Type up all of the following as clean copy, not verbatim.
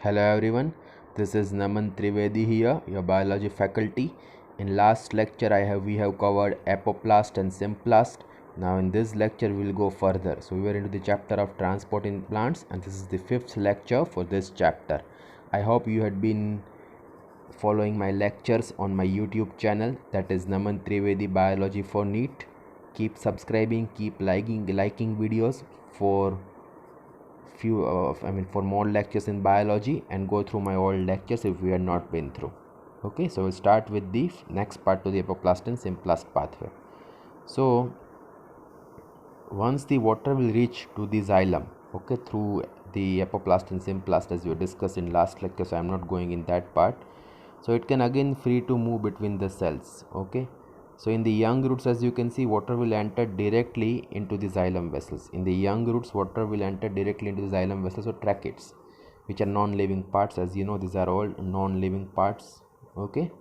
Hello everyone, this is Naman Trivedi here, your biology faculty. In last lecture we have covered apoplast and symplast. Now in this lecture we will go further. So we were into the chapter of transport in plants and this is the fifth lecture for this chapter. I hope you had been following my lectures on my YouTube channel, that is Naman Trivedi Biology for NEET. Keep subscribing, keep liking videos for for more lectures in biology, and go through my old lectures if we have not been through. Okay, so we'll start with the next part to the apoplast and symplast pathway. So once the water will reach to the xylem, okay, through the apoplast and symplast as we discussed in last lecture, so I'm not going in that part. So it can again free to move between the cells. Okay, so in the young roots, as you can see, water will enter directly into the xylem vessels. In the young roots, water will enter directly into the xylem vessels or tracheids, which are non-living parts. As you know, these are all non-living parts. Okay,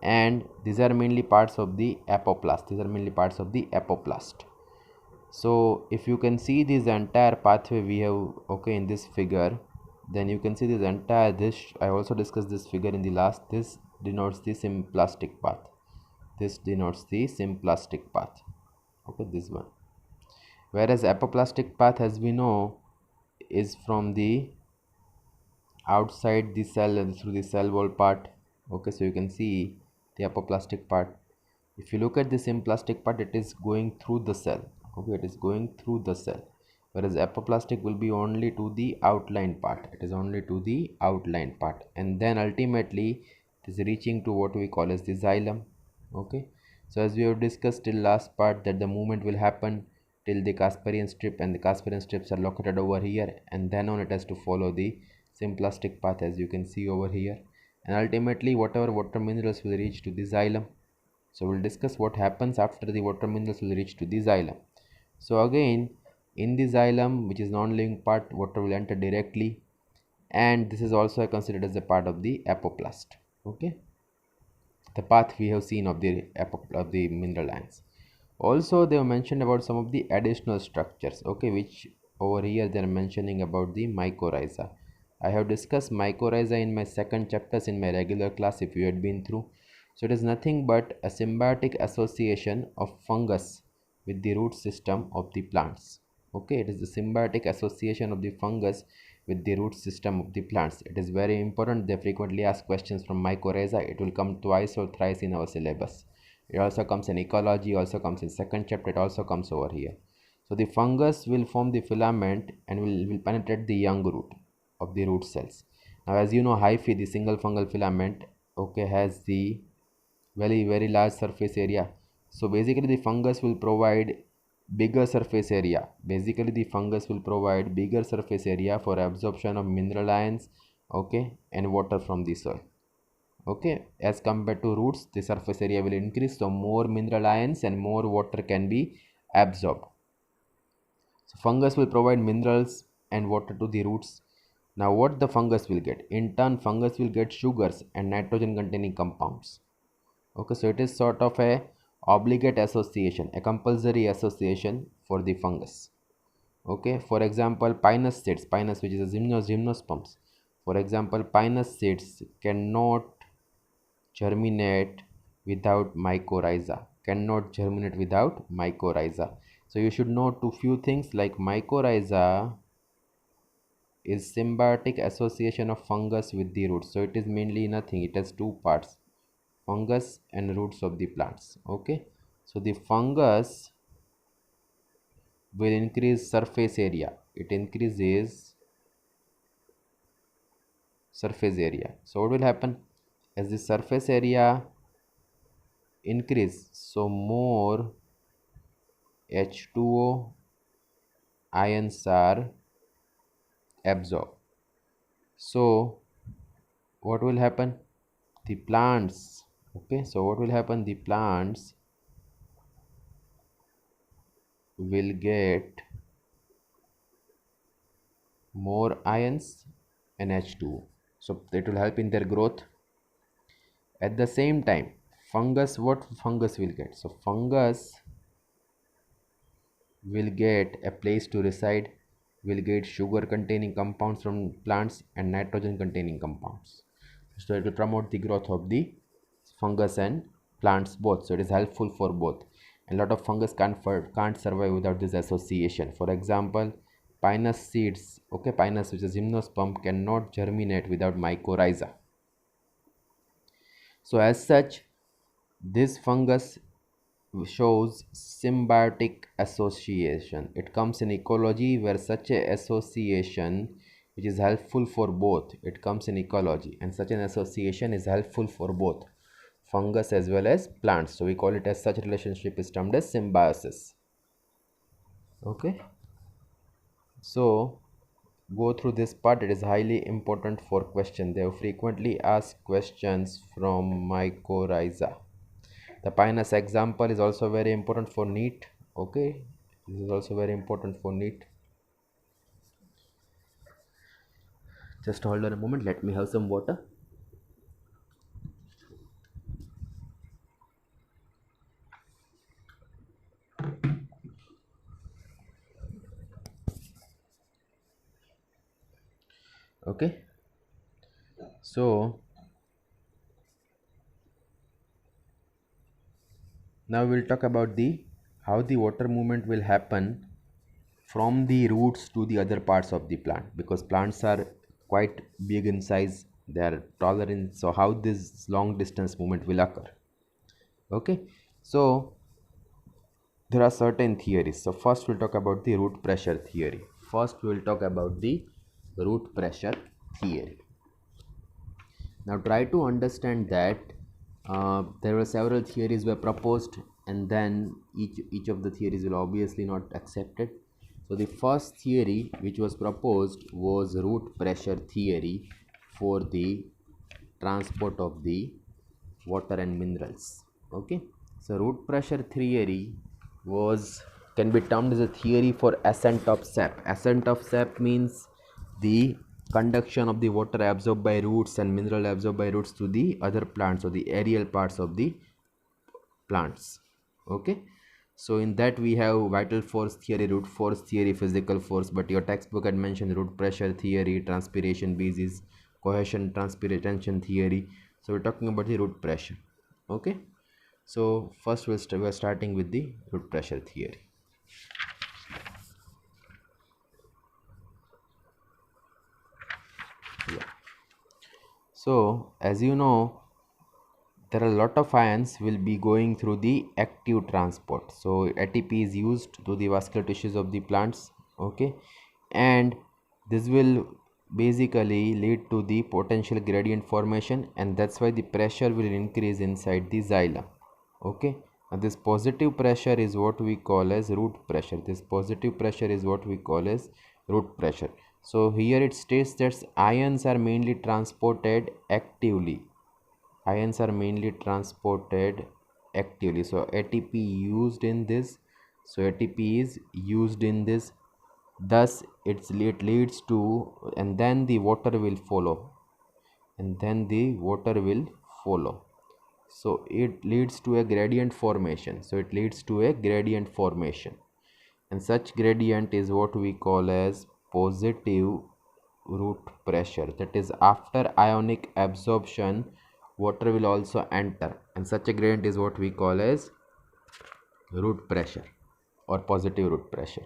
and these are mainly parts of the apoplast. So if you can see this entire pathway we have, okay, in this figure, then you can see this entire, this I also discussed this figure in the last. This denotes the symplastic path. Okay, this one. Whereas apoplastic path, as we know, is from the outside the cell and through the cell wall part. Okay, so you can see the apoplastic part. If you look at the symplastic part, it is going through the cell. Okay, it is going through the cell, whereas apoplastic will be only to the outline part. And then ultimately it is reaching to what we call as the xylem. Okay, so as we have discussed till last part, that the movement will happen till the Casparian strip, and the Casparian strips are located over here, and then on it has to follow the symplastic path, as you can see over here, and ultimately whatever water minerals will reach to the xylem. So we'll discuss what happens after the water minerals will reach to the xylem. So again, in the xylem, which is non-living part, water will enter directly, and this is also considered as a part of the apoplast. Okay, the path we have seen of the mineral ions. Also, they have mentioned about some of the additional structures. Okay, which over here they are mentioning about the mycorrhiza. I have discussed mycorrhiza in my second chapters in my regular class if you had been through. So it is nothing but a symbiotic association of fungus with the root system of the plants. Okay, it is the symbiotic association of the fungus with the root system of the plants. It is very important. They frequently ask questions from mycorrhiza. It will come twice or thrice in our syllabus. It also comes in ecology, also comes in second chapter, it also comes over here. So the fungus will form the filament and will penetrate the young root of the root cells. Now as you know, hyphae, the single fungal filament, okay, has the very large surface area. So basically the fungus will provide bigger surface area. For absorption of mineral ions, okay, and water from the soil. Okay, as compared to roots, the surface area will increase, so more mineral ions and more water can be absorbed. So fungus will provide minerals and water to the roots. Now what the fungus will get? In turn, fungus will get sugars and nitrogen containing compounds. Okay, so it is sort of a obligate association, a compulsory association for the fungus. Okay, for example, pinus seeds, pinus, which is a gymnosperms. For example, pinus seeds cannot germinate without mycorrhiza. So you should know two few things, like mycorrhiza is symbiotic association of fungus with the roots. So it is mainly nothing, it has two parts, fungus and roots of the plants. Okay, so the fungus will increase surface area. It increases surface area. So what will happen? As the surface area increase, so more H2O ions are absorbed. So what will happen? The plants, okay, so what will happen? The plants will get more ions and H2O. So that will help in their growth. At the same time, fungus, what fungus will get? So fungus will get a place to reside, will get sugar containing compounds from plants and nitrogen containing compounds. So it will promote the growth of the fungus and plants both. So it is helpful for both. A lot of fungus can't survive without this association. For example, pinus seeds, okay, pinus, which is gymnosperm, cannot germinate without mycorrhiza. So as such, this fungus shows symbiotic association. It comes in ecology where such a association, which is helpful for both, it comes in ecology, and such an association is helpful for both fungus as well as plants. So we call it as such relationship is termed as symbiosis. Okay, so go through this part. It is highly important for question. They have frequently asked questions from mycorrhiza. The pinus example is also very important for NEET. Okay, this is also very important for NEET. Just hold on a moment, let me have some water. Okay, so now we'll talk about the how the water movement will happen from the roots to the other parts of the plant, because plants are quite big in size, they are taller in, so how this long distance movement will occur. Okay, so there are certain theories. So first we'll talk about the root pressure theory. First we will talk about the root pressure theory. Now try to understand that there were several theories were proposed, and then each of the theories will obviously not accepted. So the first theory which was proposed was root pressure theory for the transport of the water and minerals. Okay, so root pressure theory was can be termed as a theory for ascent of sap. Ascent of sap means the conduction of the water absorbed by roots and mineral absorbed by roots to the other plants or the aerial parts of the plants. Okay, so in that we have vital force theory, root force theory, physical force, but your textbook had mentioned root pressure theory, transpiration basis, cohesion, transpiration theory. So we're talking about the root pressure. Okay, so first we're starting with the root pressure theory. Yeah. So as you know, there are a lot of ions will be going through the active transport. So ATP is used to the vascular tissues of the plants. Okay, and this will basically lead to the potential gradient formation, and that's why the pressure will increase inside the xylem. Okay, now this positive pressure is what we call as root pressure. This positive pressure is what we call as root pressure. So here it states that ions are mainly transported actively. Ions are mainly transported actively. So ATP used in this. So ATP is used in this. Thus it leads to, and then the water will follow. And then the water will follow. So it leads to a gradient formation. So it leads to a gradient formation. And such gradient is what we call as positive root pressure. That is, after ionic absorption, water will also enter, and such a gradient is what we call as root pressure or positive root pressure.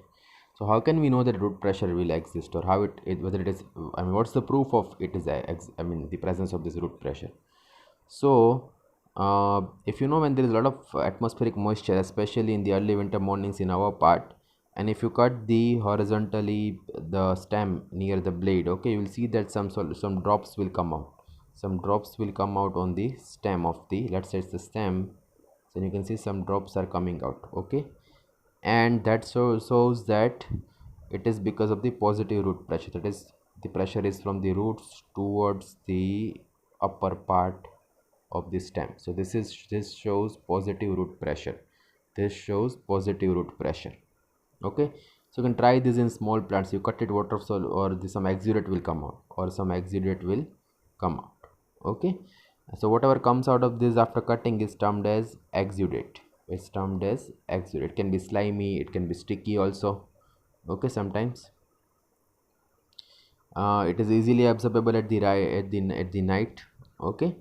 So how can we know that root pressure will exist, or how whether it is, I mean, what's the proof of it is the presence of this root pressure? So if you know, when there is a lot of atmospheric moisture, especially in the early winter mornings in our part, and if you cut the horizontally the stem near the blade, okay, you will see that some drops will come out. Some drops will come out on the stem of the, let's say it's the stem, so you can see some drops are coming out. Okay, and that shows that it is because of the positive root pressure. That is, the pressure is from the roots towards the upper part of the stem. So this shows positive root pressure. This shows positive root pressure. Okay, so you can try this in small plants. You cut it, water sol, or some exudate will come out, or some exudate will come out. Okay, so whatever comes out of this after cutting is termed as exudate. It's termed as exudate. It can be slimy, it can be sticky also. Okay, sometimes. It is easily absorbable at the night. Okay.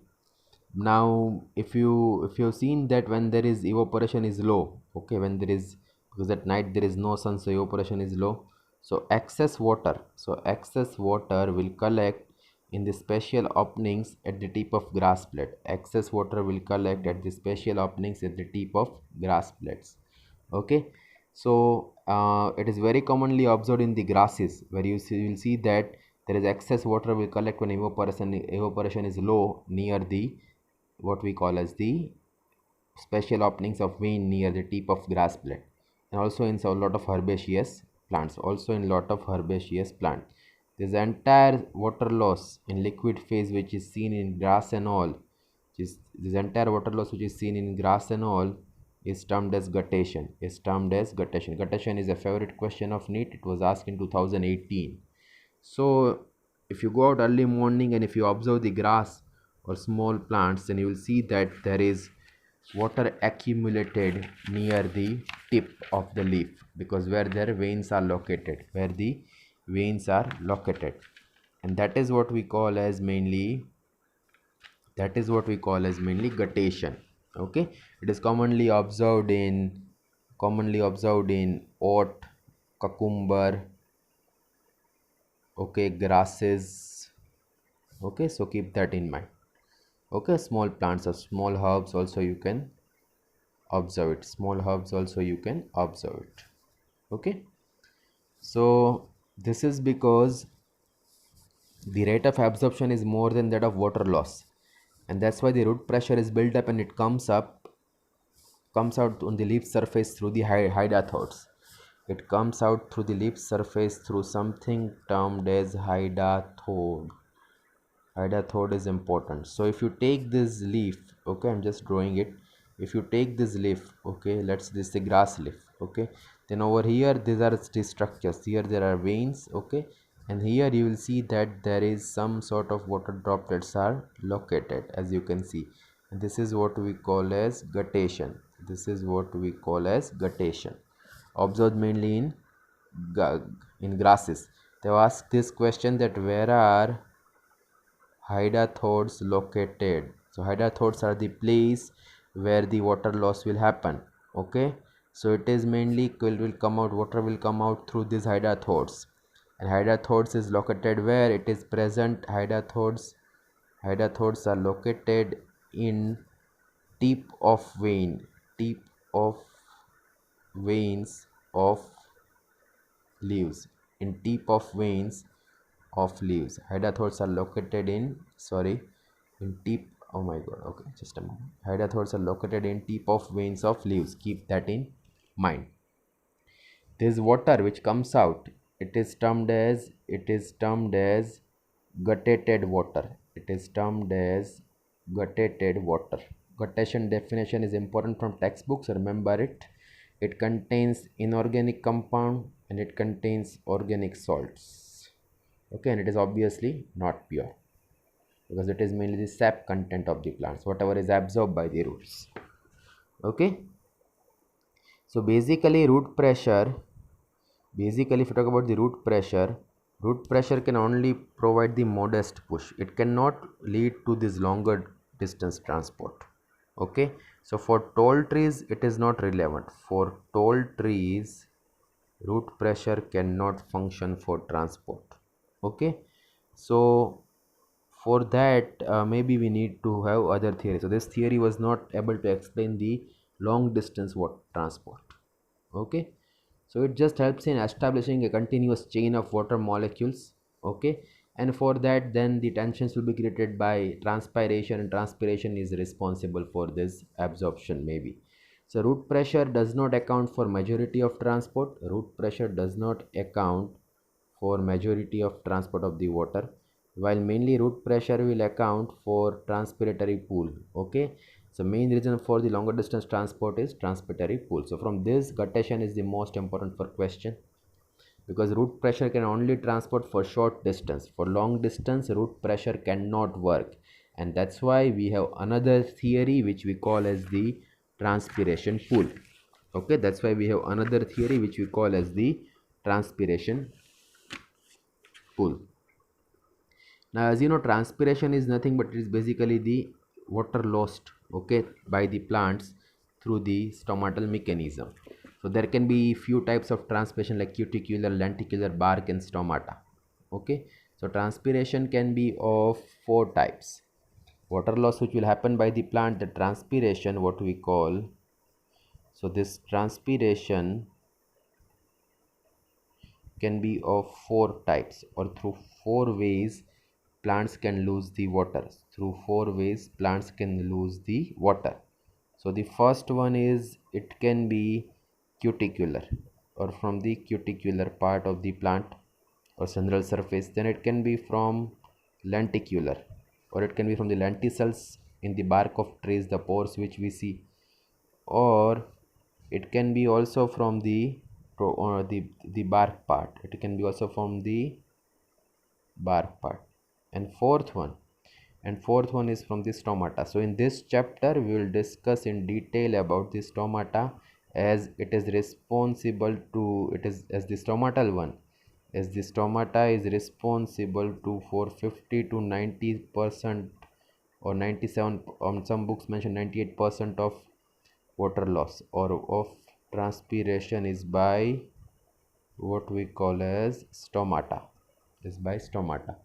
Now if you've seen that when there is evaporation is low, okay, when there is, because at night there is no sun, so evaporation is low, so excess water will collect in the special openings at the tip of grass plate. Excess water will collect at the special openings at the tip of grass plates. Okay. So it is very commonly observed in the grasses, where you will see that there is excess water will collect when evaporation is low near the what we call as the special openings of vein near the tip of grass blade, and also in a lot of herbaceous plants, this entire water loss in liquid phase which is seen in grass and all, this entire water loss which is seen in grass and all is termed as guttation. Guttation is a favorite question of NEET. It was asked in 2018. So if you go out early morning and if you observe the grass or small plants, then you will see that there is water accumulated near the tip of the leaf, because where their veins are located, and that is what we call as mainly guttation. Okay. It is commonly observed in oat, cucumber, okay, grasses. Okay, so keep that in mind. Okay, small plants or small herbs also you can observe it. Okay. So this is because the rate of absorption is more than that of water loss, and that's why the root pressure is built up and it comes out on the leaf surface through the hydathodes. It comes out through the leaf surface through something termed as hydathode. Hydathode is important. So if you take this leaf, okay, I'm just drawing it. If you take this leaf, okay, this is the grass leaf, okay, then over here these are the structures. Here there are veins, okay, and here you will see that there is some sort of water droplets are located, as you can see, and this is what we call as guttation. Observed mainly in grasses. They ask this question, that where are hydathodes located? So hydathodes are the place where the water loss will happen. Okay, so it is mainly water will come out through these hydathodes, and hydathodes is located where it is present. Hydathodes are located in tip of veins of leaves. Hydathodes are located in tip. Oh my god. Okay, just a moment. Hydathodes are located in tip of veins of leaves. Keep that in mind. This water which comes out, it is termed as gutted water. Guttation definition is important from textbooks. Remember it. It contains inorganic compound and it contains organic salts. Okay, and it is obviously not pure, because it is mainly the sap content of the plants, whatever is absorbed by the roots. Okay. So basically if you talk about the root pressure can only provide the modest push. It cannot lead to this longer distance transport. Okay. So for tall trees it is not relevant. For tall trees, root pressure cannot function for transport. Okay. So for that maybe we need to have other theory. So this theory was not able to explain the long distance water transport. Okay. So it just helps in establishing a continuous chain of water molecules. Okay, and for that then the tensions will be created by transpiration, and transpiration is responsible for this absorption maybe. So root pressure does not account for majority of transport. Of the water, while mainly root pressure will account for transpiratory pool. Okay, so main reason for the longer distance transport is transpiratory pool. So from this, guttation is the most important for question, because root pressure can only transport for short distance. For long distance root pressure cannot work, and that's why we have another theory which we call as the transpiration pool. Okay, that's why we have another theory which we call as the transpiration pool. Now, as you know, transpiration is nothing but it is basically the water lost, okay, by the plants through the stomatal mechanism. So there can be few types of transpiration like cuticular, lenticular, bark, and stomata. Okay, so transpiration can be of four types. Water loss which will happen by the plant, the transpiration, what we call. So this transpiration can be of four types, or through four ways plants can lose the water. Through four ways plants can lose the water. So the first one is, it can be cuticular, or from the cuticular part of the plant or central surface. Then it can be from lenticular, or it can be from the lenticels in the bark of trees, the pores which we see. Or it can be also from the the bark part. It can be also from the bark part. And fourth one is from the stomata. So in this chapter we will discuss in detail about the stomata, as it is responsible to, it is as the stomatal one, as the stomata is responsible to for 50 to 90% or 97, on some books mention 98% of water loss or of transpiration is by what we call as stomata, is by stomata.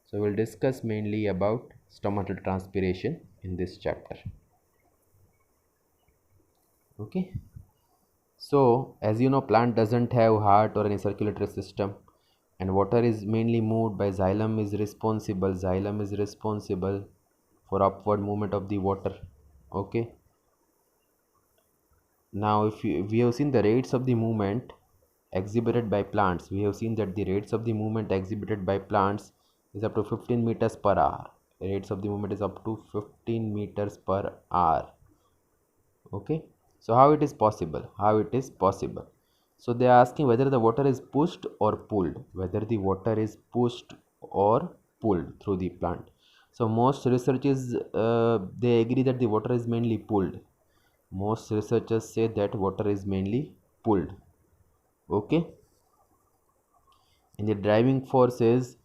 So we'll discuss mainly about stomatal transpiration in this chapter. Okay, so as you know, plant doesn't have heart or any circulatory system, and water is mainly moved by xylem. Is responsible for upward movement of the water. Okay, now if we have seen the rates of the movement exhibited by plants. We have seen that the rates of the movement exhibited by plants is up to 15 meters per hour. Rates of the movement is up to 15 meters per hour. Okay, so how it is possible? So they are asking whether the water is pushed or pulled, whether the water is pushed or pulled through the plant. So most researchers they agree that the water is mainly pulled. Most researchers say that water is mainly pulled. Okay, and the driving force is,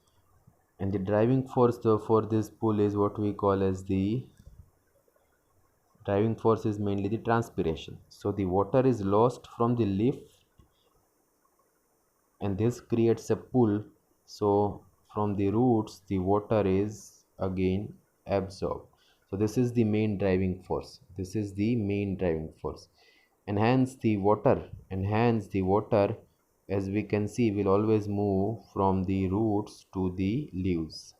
for this pull is what we call as the driving force is mainly the transpiration. So the water is lost from the leaf, and this creates a pull. So from the roots the water is again absorbed. So this is the main driving force. And hence the water, as we can see, will always move from the roots to the leaves.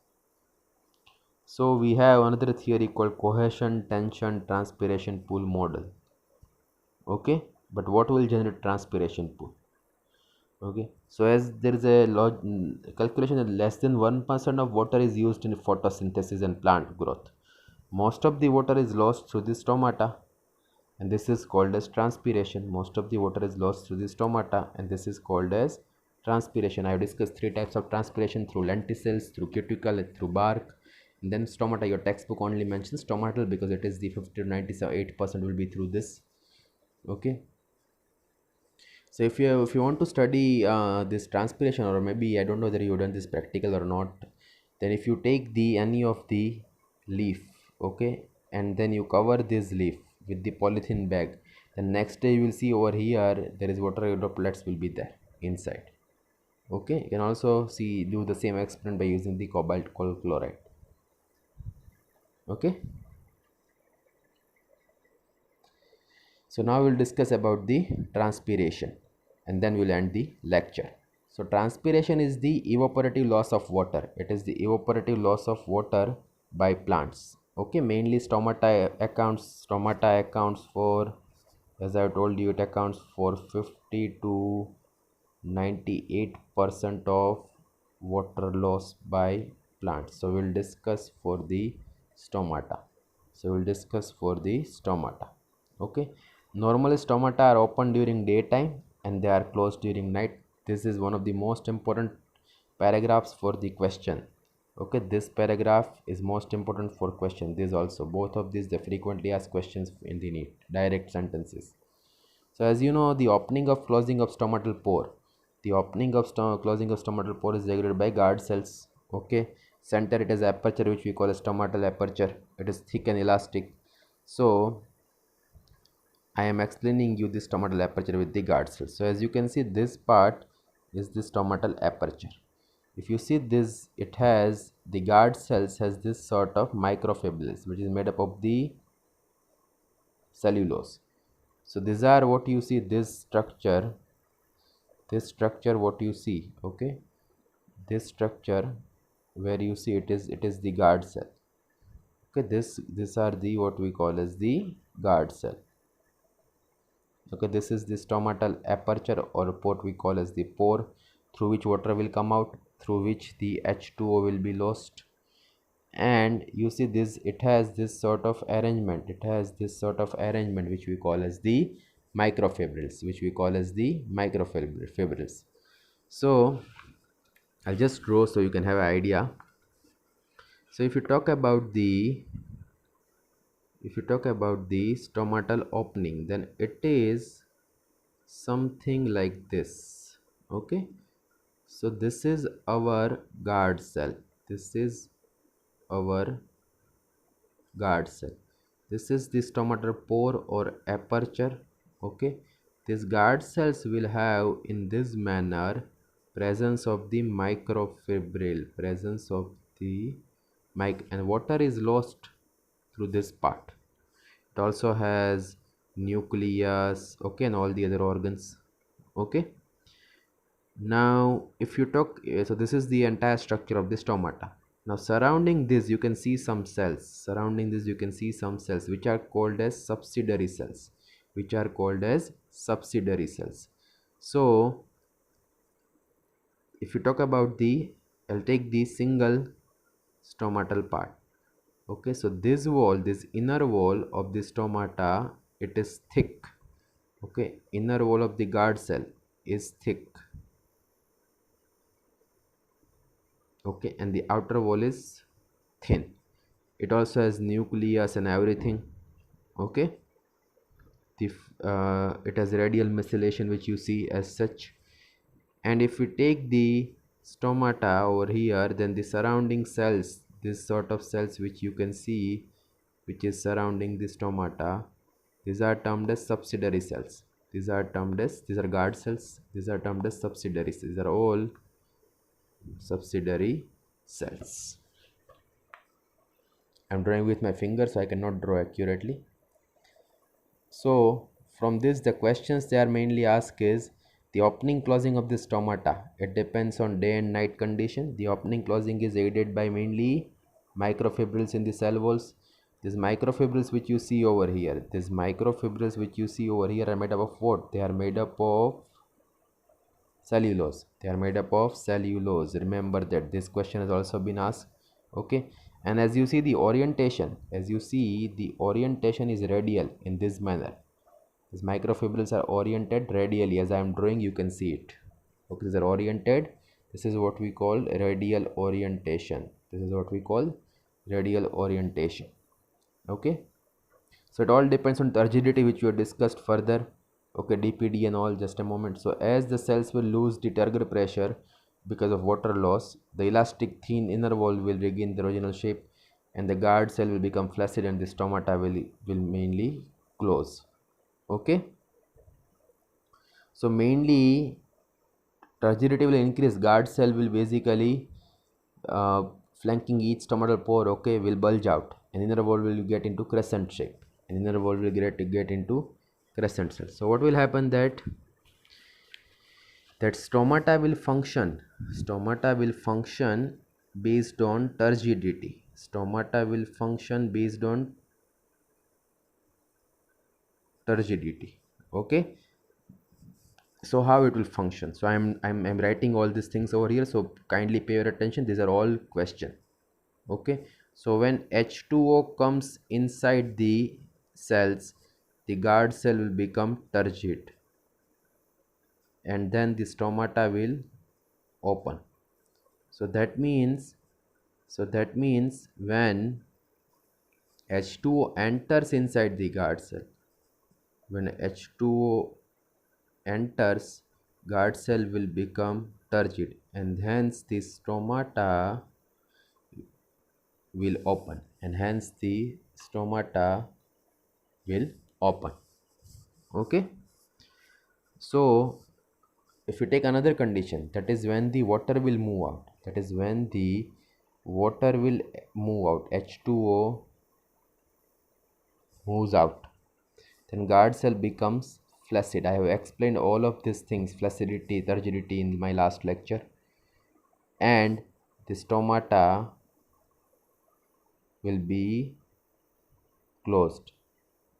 So we have another theory called cohesion, tension, transpiration, pull model. Okay, but what will generate transpiration pull? Okay, so as there is a calculation that less than 1% of water is used in photosynthesis and plant growth. Most of the water is lost through the stomata, and this is called as transpiration. Most of the water is lost through the stomata, and this is called as transpiration. I have discussed three types of transpiration: through lenticels, through cuticle, through bark. And then stomata, your textbook only mentions stomatal because it is the 50 to 98% will be through this. Okay, so if you want to study this transpiration, or maybe I don't know whether you've done this practical or not, then if you take the any of the leaf, okay, and then you cover this leaf with the polythene bag, the next day you will see over here there is water droplets will be there inside. Okay, you can also see, do the same experiment by using the cobalt chloride. Okay, so now we'll discuss about the transpiration, and then we'll end the lecture. So transpiration is the evaporative loss of water. It is the evaporative loss of water by plants. Okay, mainly stomata accounts for, as I told you, it accounts for 50 to 98% of water loss by plants. So we'll discuss for the stomata. Okay, normally stomata are open during daytime and they are closed during night. This is one of the most important paragraphs for the question. Okay, this paragraph is most important for question. This also, both of these, they frequently ask questions in the NEET direct sentences. So as you know, the opening of closing of stomatal pore, the opening of closing of stomatal pore is regulated by guard cells. Okay, center it has aperture which we call as stomatal aperture. It is thick and elastic. So I am explaining you this stomatal aperture with the guard cells. So as you can see, this part is the stomatal aperture. If you see this, it has the guard cells has this sort of microfibrils which is made up of the cellulose. So these are what you see, this structure what you see, okay, this structure where you see it is the guard cell. Okay, this are the what we call as the guard cell. Okay, this is the stomatal aperture or what we call as the pore through which water will come out, through which the H2O will be lost. And you see this, it has this sort of arrangement, which we call as the microfibrils. So I'll just draw so you can have an idea. So if you talk about the stomatal opening, then it is something like this. Okay, so this is our guard cell, our guard cell. This is the stomatal pore or aperture. Okay, these guard cells will have in this manner presence of the microfibril, and water is lost through this part. It also has nucleus, okay, and all the other organs. Okay, now if you talk, so this is the entire structure of the stomata. Now surrounding this you can see some cells, which are called as subsidiary cells, so if you talk about I'll take the single stomatal part. Okay, so this inner wall of the stomata, it is thick. Okay, inner wall of the guard cell is thick. Okay, and the outer wall is thin. It also has nucleus and everything. Okay, it has radial methylation which you see as such. And if we take the stomata over here, then the surrounding cells, this sort of cells which you can see, which is surrounding the stomata, these are termed as subsidiary cells. These are guard cells. These are termed as subsidiaries. These are all subsidiary cells. I'm drawing with my finger, so I cannot draw accurately. So from this, the questions they are mainly asked is the opening closing of the stomata. It depends on day and night condition. The opening closing is aided by mainly microfibrils in the cell walls. These microfibrils which you see over here, are made up of what? They are made up of cellulose. Remember that this question has also been asked. Okay, and as you see the orientation, is radial in this manner. These microfibrils are oriented radially. As I am drawing, you can see it. Okay, these are oriented. This is what we call radial orientation. Okay, so it all depends on the rigidity which we have discussed further. Okay, DPD and all. Just a moment. So as the cells will lose the turgor pressure because of water loss, the elastic thin inner wall will regain the original shape, and the guard cell will become flaccid, and the stomata will mainly close. Okay, so mainly turgidity will increase, guard cell will basically flanking each stomatal pore, okay, will bulge out, and inner wall will get into crescent shape, so what will happen that stomata will function based on turgidity. Okay, so how it will function? So I'm writing all these things over here, so kindly pay your attention. These are all question. Okay, so when H2O comes inside the cells, the guard cell will become turgid, and then the stomata will open. So that means when H2O enters inside the guard cell, guard cell will become turgid, and hence the stomata will open, and hence the stomata will open. Okay, so if you take another condition, that is when the water will move out, that is when the water will move out, H2O moves out, then guard cell becomes flaccid. I have explained all of these things, flaccidity, turgidity, in my last lecture. And the stomata will be closed,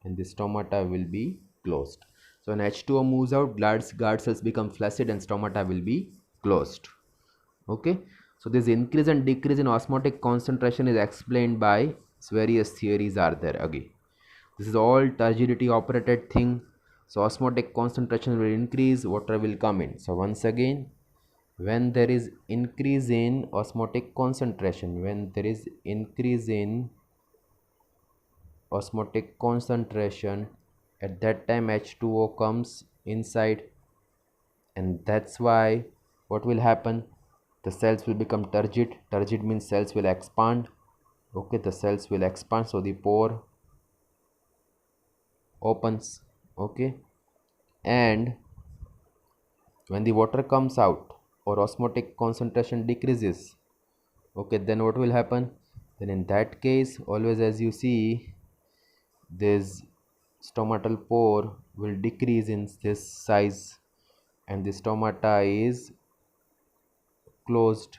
and the stomata will be closed. So when H2O moves out, guard cells become flaccid and stomata will be closed. Okay, so this increase and decrease in osmotic concentration is explained by various theories are there. Again, this is all turgidity operated thing. So osmotic concentration will increase, water will come in. So once again, when there is increase in osmotic concentration, when there is increase in osmotic concentration, at that time H2O comes inside, and that's why what will happen, the cells will become turgid means cells will expand. Okay, the cells will expand, so the pore opens. Okay, and when the water comes out or osmotic concentration decreases, okay, then what will happen, then in that case always, as you see, this stomatal pore will decrease in this size, and the closed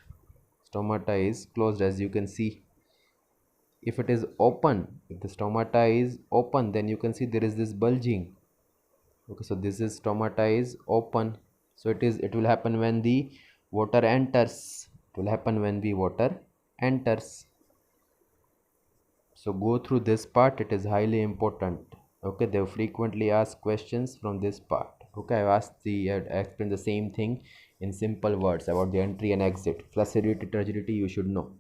stomata is closed, as you can see. If it is open, if the stomata is open, then you can see there is this bulging. Okay, so this is stomata is open, so it will happen when the water enters, it will happen when the water enters. So go through this part, it is highly important. Okay, they frequently ask questions from this part. Okay, I explained the same thing in simple words about the entry and exit, flaccidity, turgidity, you should know.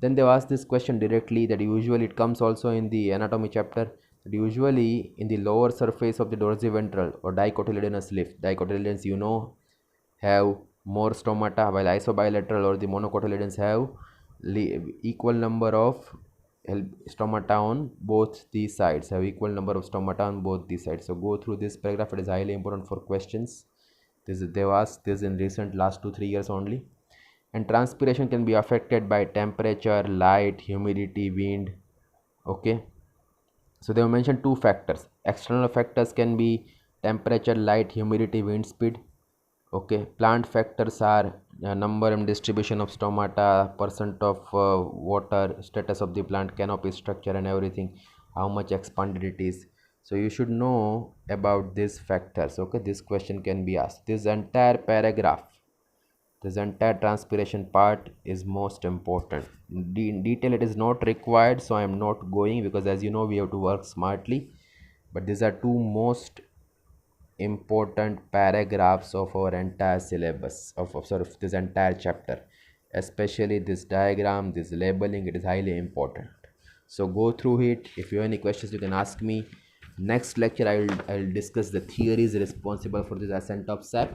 Then they ask this question directly, that usually it comes also in the anatomy chapter, that usually in the lower surface of the dorsiventral or dicotyledonous leaf, dicotyledons you know have more stomata, while isobilateral or the monocotyledons have equal number of stomata on both these sides, have equal number of stomata on both these sides. So go through this paragraph, it is highly important for questions. They've asked this in recent last 2-3 years only. And transpiration can be affected by temperature, light, humidity, wind. Okay, so they have mentioned two factors. External factors can be temperature, light, humidity, wind speed. Okay, plant factors are number and distribution of stomata, percent of water, status of the plant, canopy structure and everything, how much expanded it is. So you should know about these factors. Okay, this question can be asked. This entire paragraph, this entire transpiration part is most important. In detail it is not required, so I am not going, because as you know we have to work smartly. But these are two most important paragraphs of our entire syllabus of this entire chapter, especially this diagram, this labeling, it is highly important. So go through it. If you have any questions you can ask me. Next lecture I will discuss the theories responsible for this ascent of sap.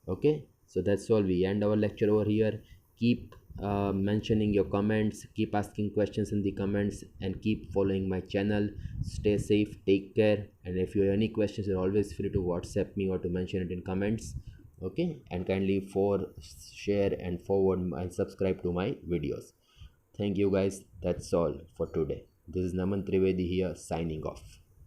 Okay, so that's all, we end our lecture over here. Keep mentioning your comments, keep asking questions in the comments, and keep following my channel. Stay safe, take care, and if you have any questions you're always free to WhatsApp me or to mention it in comments. Okay, and kindly share and forward and subscribe to my videos. Thank you guys, that's all for today. This is Naman Trivedi here, signing off.